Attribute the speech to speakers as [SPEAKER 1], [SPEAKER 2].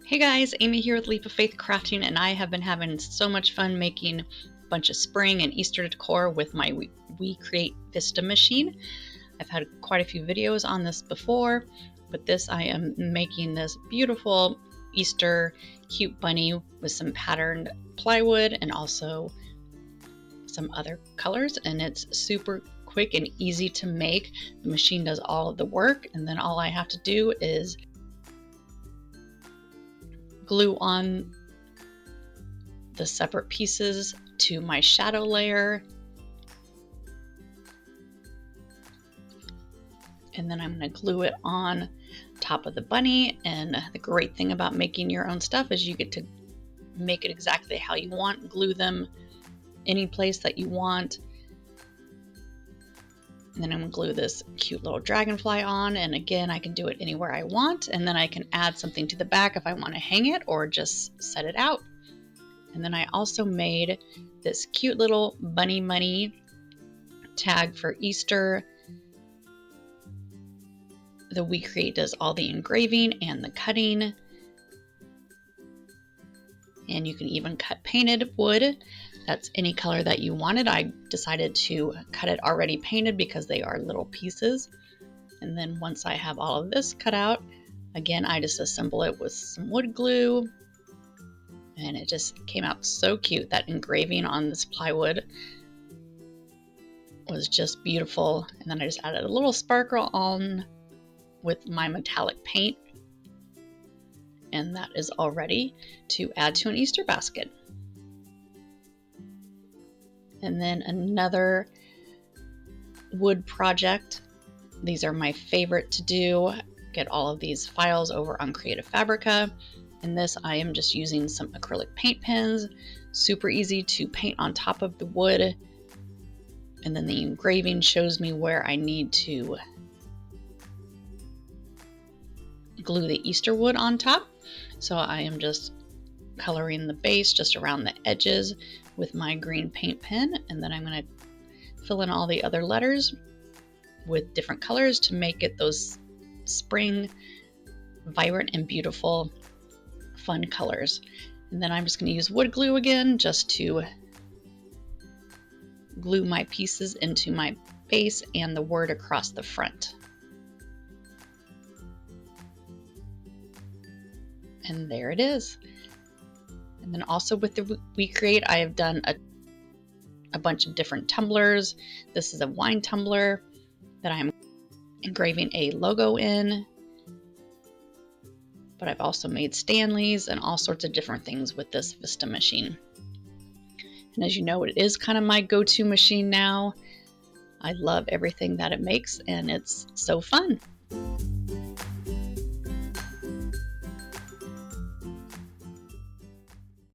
[SPEAKER 1] Hey guys, Amy here with Leap of Faith Crafting, and I have been having so much fun making a bunch of spring and Easter decor with my WeCreat Vista machine. I've had quite a few videos on this before, but I am making this beautiful Easter cute bunny with some patterned plywood and also some other colors, and it's super quick and easy to make. The machine does all of the work, and then all I have to do is glue on the separate pieces to my shadow layer, and then I'm going to glue it on top of the bunny. And the great thing about making your own stuff is you get to make it exactly how you want, glue them any place that you want. And then I'm going to glue this cute little dragonfly on, and again I can do it anywhere I want, and then I can add something to the back if I want to hang it or just set it out. And then I also made this cute little bunny money tag for Easter. The WeCreat does all the engraving and the cutting, and you can even cut painted wood. That's any color that you wanted. I decided to cut it already painted because they are little pieces. And then once I have all of this cut out, again, I just assemble it with some wood glue, and it just came out so cute. That engraving on this plywood was just beautiful. And then I just added a little sparkle on with my metallic paint, and that is all ready to add to an Easter basket. And then another wood project. These are my favorite to do. Get all of these files over on Creative Fabrica. In this, I am just using some acrylic paint pens. Super easy to paint on top of the wood. And then the engraving shows me where I need to glue the Easter wood on top. So I am just coloring the base just around the edges with my green paint pen, and then I'm going to fill in all the other letters with different colors to make it those spring, vibrant and beautiful, fun colors. And then I'm just going to use wood glue again just to glue my pieces into my base and the word across the front. And there it is. And then also with the WeCreat, I have done a bunch of different tumblers. This is a wine tumbler that I'm engraving a logo in. But I've also made Stanleys and all sorts of different things with this Vista machine. And as you know, it is kind of my go-to machine now. I love everything that it makes, and it's so fun.